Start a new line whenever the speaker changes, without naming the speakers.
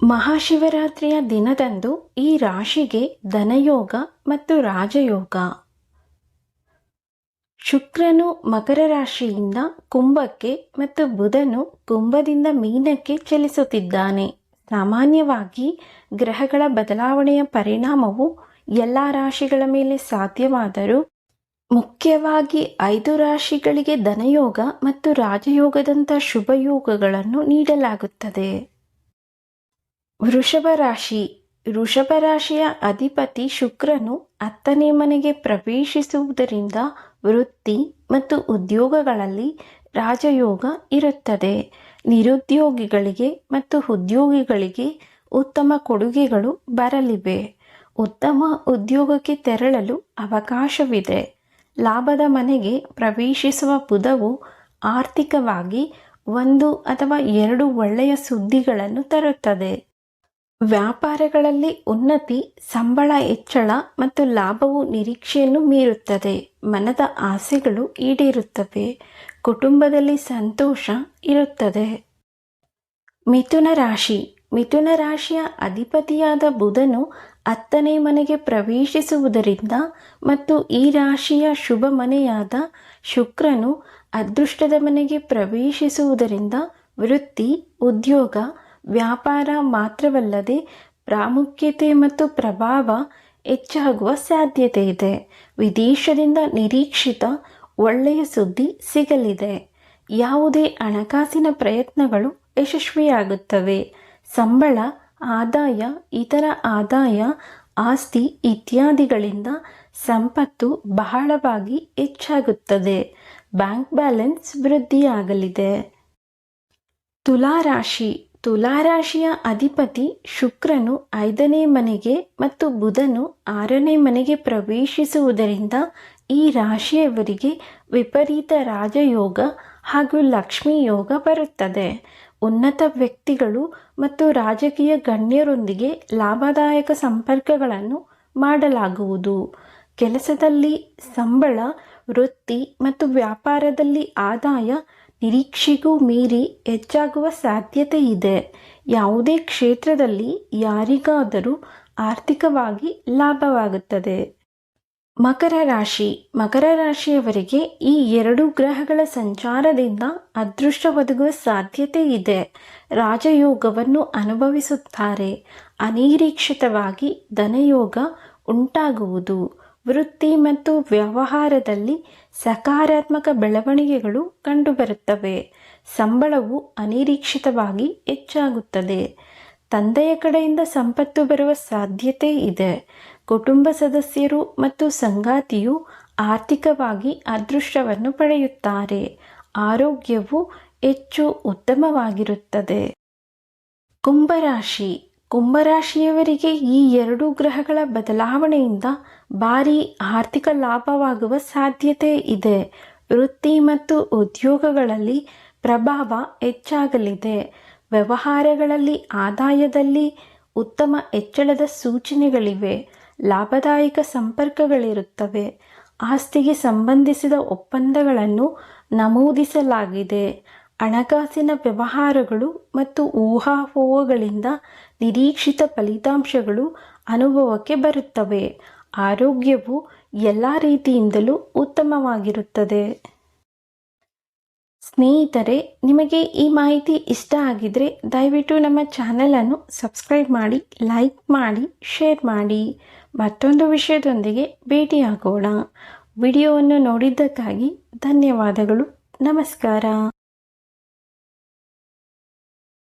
ಮಹಾಶಿವರಾತ್ರಿಯ ದಿನದಂದು ಈ ರಾಶಿಗೆ ಧನಯೋಗ ಮತ್ತು ರಾಜಯೋಗ. ಶುಕ್ರನು ಮಕರ ರಾಶಿಯಿಂದ ಕುಂಭಕ್ಕೆ ಮತ್ತು ಬುಧನು ಕುಂಭದಿಂದ ಮೀನಕ್ಕೆ ಚಲಿಸುತ್ತಿದ್ದಾನೆ. ಸಾಮಾನ್ಯವಾಗಿ ಗ್ರಹಗಳ ಬದಲಾವಣೆಯ ಪರಿಣಾಮವು ಎಲ್ಲ ರಾಶಿಗಳ ಮೇಲೆ ಸಾಧ್ಯವಾದರೂ ಮುಖ್ಯವಾಗಿ 5 ರಾಶಿಗಳಿಗೆ ಧನಯೋಗ ಮತ್ತು ರಾಜಯೋಗದಂಥ ಶುಭಯೋಗಗಳನ್ನು ನೀಡಲಾಗುತ್ತದೆ. ವೃಷಭ ರಾಶಿ. ವೃಷಭ ರಾಶಿಯ ಅಧಿಪತಿ ಶುಕ್ರನು 10ನೇ ಮನೆಗೆ ಪ್ರವೇಶಿಸುವುದರಿಂದ ವೃತ್ತಿ ಮತ್ತು ಉದ್ಯೋಗಗಳಲ್ಲಿ ರಾಜಯೋಗ ಇರುತ್ತದೆ. ನಿರುದ್ಯೋಗಿಗಳಿಗೆ ಮತ್ತು ಉದ್ಯೋಗಿಗಳಿಗೆ ಉತ್ತಮ ಕೊಡುಗೆಗಳು ಬರಲಿವೆ. ಉತ್ತಮ ಉದ್ಯೋಗಕ್ಕೆ ತೆರಳಲು ಅವಕಾಶವಿದೆ. ಲಾಭದ ಮನೆಗೆ ಪ್ರವೇಶಿಸುವ ಬುಧವು ಆರ್ಥಿಕವಾಗಿ 1 ಅಥವಾ 2 ಒಳ್ಳೆಯ ಸುದ್ದಿಗಳನ್ನು ತರುತ್ತದೆ. ವ್ಯಾಪಾರಗಳಲ್ಲಿ ಉನ್ನತಿ, ಸಂಬಳ ಹೆಚ್ಚಳ ಮತ್ತು ಲಾಭವು ನಿರೀಕ್ಷೆಯನ್ನು ಮೀರುತ್ತದೆ. ಮನದ ಆಸೆಗಳು ಈಡೇರುತ್ತವೆ. ಕುಟುಂಬದಲ್ಲಿ ಸಂತೋಷ ಇರುತ್ತದೆ. ಮಿಥುನ ರಾಶಿ. ಮಿಥುನ ರಾಶಿಯ ಅಧಿಪತಿಯಾದ ಬುಧನು 10ನೇ ಮನೆಗೆ ಪ್ರವೇಶಿಸುವುದರಿಂದ ಮತ್ತು ಈ ರಾಶಿಯ ಶುಭ ಮನೆಯಾದ ಶುಕ್ರನು ಅದೃಷ್ಟದ ಮನೆಗೆ ಪ್ರವೇಶಿಸುವುದರಿಂದ ವೃತ್ತಿ, ಉದ್ಯೋಗ, ವ್ಯಾಪಾರ ಮಾತ್ರವಲ್ಲದೆ ಪ್ರಾಮುಖ್ಯತೆ ಮತ್ತು ಪ್ರಭಾವ ಹೆಚ್ಚಾಗುವ ಸಾಧ್ಯತೆ ಇದೆ. ವಿದೇಶದಿಂದ ನಿರೀಕ್ಷಿತ ಒಳ್ಳೆಯ ಸುದ್ದಿ ಸಿಗಲಿದೆ. ಯಾವುದೇ ಹಣಕಾಸಿನ ಪ್ರಯತ್ನಗಳು ಯಶಸ್ವಿಯಾಗುತ್ತವೆ. ಸಂಬಳ, ಆದಾಯ, ಇತರ ಆದಾಯ, ಆಸ್ತಿ ಇತ್ಯಾದಿಗಳಿಂದ ಸಂಪತ್ತು ಬಹಳವಾಗಿ ಹೆಚ್ಚಾಗುತ್ತದೆ. Bank balance ವೃದ್ಧಿಯಾಗಲಿದೆ. ತುಲಾರಾಶಿ. ತುಲಾರಾಶಿಯ ಅಧಿಪತಿ ಶುಕ್ರನು 5ನೇ ಮನೆಗೆ ಮತ್ತು ಬುಧನು 6ನೇ ಮನೆಗೆ ಪ್ರವೇಶಿಸುವುದರಿಂದ ಈ ರಾಶಿಯವರಿಗೆ ವಿಪರೀತ ರಾಜಯೋಗ ಹಾಗೂ ಲಕ್ಷ್ಮೀ ಯೋಗ ಬರುತ್ತದೆ. ಉನ್ನತ ವ್ಯಕ್ತಿಗಳು ಮತ್ತು ರಾಜಕೀಯ ಗಣ್ಯರೊಂದಿಗೆ ಲಾಭದಾಯಕ ಸಂಪರ್ಕಗಳನ್ನು ಮಾಡಲಾಗುವುದು. ಕೆಲಸದಲ್ಲಿ ಸಂಬಳ, ವೃತ್ತಿ ಮತ್ತು ವ್ಯಾಪಾರದಲ್ಲಿ ಆದಾಯ ನಿರೀಕ್ಷೆಗೂ ಮೀರಿ ಹೆಚ್ಚಾಗುವ ಸಾಧ್ಯತೆ ಇದೆ. ಯಾವುದೇ ಕ್ಷೇತ್ರದಲ್ಲಿ ಯಾರಿಗಾದರೂ ಆರ್ಥಿಕವಾಗಿ ಲಾಭವಾಗುತ್ತದೆ. ಮಕರ ರಾಶಿ. ಮಕರ ರಾಶಿಯವರಿಗೆ ಈ 2 ಗ್ರಹಗಳ ಸಂಚಾರದಿಂದ ಅದೃಷ್ಟ ಒದಗುವ ಸಾಧ್ಯತೆ ಇದೆ. ರಾಜಯೋಗವನ್ನು ಅನುಭವಿಸುತ್ತಾರೆ. ಅನಿರೀಕ್ಷಿತವಾಗಿ ಧನಯೋಗ ಉಂಟಾಗುವುದು. ವೃತ್ತಿ ಮತ್ತು ವ್ಯವಹಾರದಲ್ಲಿ ಸಕಾರಾತ್ಮಕ ಬೆಳವಣಿಗೆಗಳು ಕಂಡುಬರುತ್ತವೆ. ಸಂಬಳವು ಅನಿರೀಕ್ಷಿತವಾಗಿ ಹೆಚ್ಚಾಗುತ್ತದೆ. ತಂದೆಯ ಕಡೆಯಿಂದ ಸಂಪತ್ತು ಬರುವ ಸಾಧ್ಯತೆ ಇದೆ. ಕುಟುಂಬ ಸದಸ್ಯರು ಮತ್ತು ಸಂಗಾತಿಯು ಆರ್ಥಿಕವಾಗಿ ಅದೃಷ್ಟವನ್ನು ಪಡೆಯುತ್ತಾರೆ. ಆರೋಗ್ಯವು ಹೆಚ್ಚು ಉತ್ತಮವಾಗಿರುತ್ತದೆ. ಕುಂಭರಾಶಿ. ಕುಂಭರಾಶಿಯವರಿಗೆ ಈ 2 ಗ್ರಹಗಳ ಬದಲಾವಣೆಯಿಂದ ಭಾರೀ ಆರ್ಥಿಕ ಲಾಭವಾಗುವ ಸಾಧ್ಯತೆ ಇದೆ. ವೃತ್ತಿ ಮತ್ತು ಉದ್ಯೋಗಗಳಲ್ಲಿ ಪ್ರಭಾವ ಹೆಚ್ಚಾಗಲಿದೆ. ವ್ಯವಹಾರಗಳಲ್ಲಿ ಆದಾಯದಲ್ಲಿ ಉತ್ತಮ ಹೆಚ್ಚಳದ ಸೂಚನೆಗಳಿವೆ. ಲಾಭದಾಯಕ ಸಂಪರ್ಕಗಳಿರುತ್ತವೆ. ಆಸ್ತಿಗೆ ಸಂಬಂಧಿಸಿದ ಒಪ್ಪಂದಗಳನ್ನು ನಮೂದಿಸಲಾಗಿದೆ. ಹಣಕಾಸಿನ ವ್ಯವಹಾರಗಳು ಮತ್ತು ಊಹಾಪೋಹಗಳಿಂದ ನಿರೀಕ್ಷಿತ ಫಲಿತಾಂಶಗಳು ಅನುಭವಕ್ಕೆ ಬರುತ್ತವೆ. ಆರೋಗ್ಯವು ಎಲ್ಲ ರೀತಿಯಿಂದಲೂ ಉತ್ತಮವಾಗಿರುತ್ತದೆ. ಸ್ನೇಹಿತರೆ, ನಿಮಗೆ ಈ ಮಾಹಿತಿ ಇಷ್ಟ ಆಗಿದ್ರೆ ದಯವಿಟ್ಟು ನಮ್ಮ ಚಾನಲನ್ನು ಸಬ್ಸ್ಕ್ರೈಬ್ ಮಾಡಿ, ಲೈಕ್ ಮಾಡಿ, ಶೇರ್ ಮಾಡಿ. ಮತ್ತೊಂದು ವಿಷಯದೊಂದಿಗೆ ಭೇಟಿಯಾಗೋಣ. ವಿಡಿಯೋವನ್ನು ನೋಡಿದ್ದಕ್ಕಾಗಿ ಧನ್ಯವಾದಗಳು. ನಮಸ್ಕಾರ.